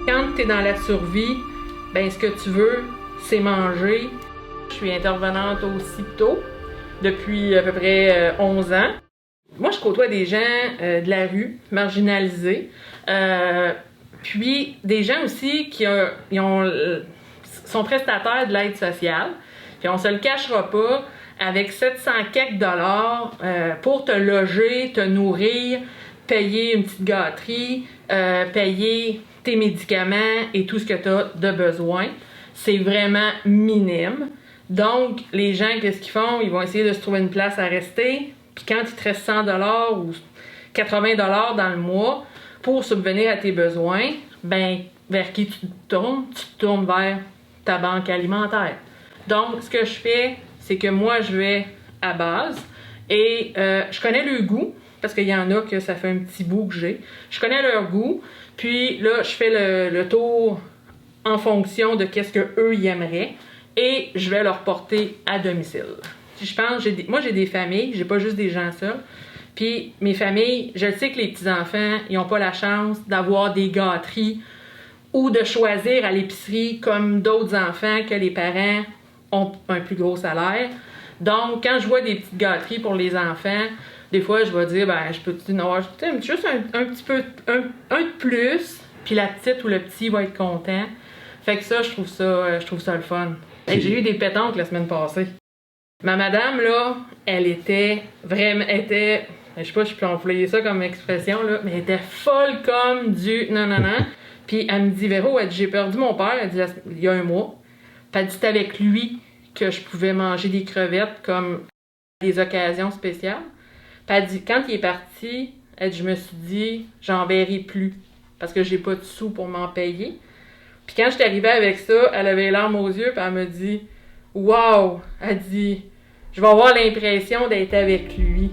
Quand tu es dans la survie, ben ce que tu veux, c'est manger. Je suis intervenante au CIPTO depuis à peu près 11 ans. Moi, je côtoie des gens de la rue, marginalisés, puis des gens aussi qui sont prestataires de l'aide sociale. Puis on se le cachera pas, avec 700 quelques dollars pour te loger, te nourrir, payer une petite gâterie, payer tes médicaments et tout ce que tu as de besoin, c'est vraiment minime. Donc, les gens, qu'est-ce qu'ils font? Ils vont essayer de se trouver une place à rester. Puis quand il te reste 100 $ ou 80 $ dans le mois pour subvenir à tes besoins, ben vers qui tu te tournes? Tu te tournes vers ta banque alimentaire. Donc, ce que je fais, c'est que moi, je vais à base et je connais le goût, parce qu'il y en a que ça fait un petit bout que j'ai. Je connais leur goût, puis là, je fais le tour en fonction de qu'est-ce qu'eux ils aimeraient et je vais leur porter à domicile. Je pense, moi j'ai des familles, j'ai pas juste des gens seuls. Puis mes familles, je sais que les petits-enfants, ils n'ont pas la chance d'avoir des gâteries ou de choisir à l'épicerie comme d'autres enfants que les parents ont un plus gros salaire. Donc, quand je vois des petites gâteries pour les enfants, des fois, je vais dire, ben, je peux en avoir juste un petit peu, un de plus, puis la petite ou le petit va être content. Fait que ça, je trouve ça le fun. Hey, j'ai eu des pétanques la semaine passée. Ma madame, là, elle était, je sais pas si je peux employer ça comme expression, là, mais elle était folle comme du non. Puis elle me dit, Véro, elle dit, j'ai perdu mon père, elle dit, il y a un mois. Puis elle dit, c'est avec lui que je pouvais manger des crevettes comme des occasions spéciales. Puis elle dit, quand il est parti, elle dit, je me suis dit, j'en verrai plus parce que j'ai pas de sous pour m'en payer. Puis quand je suis arrivée avec ça, elle avait les larmes aux yeux, puis elle me dit, wow! Elle dit, je vais avoir l'impression d'être avec lui.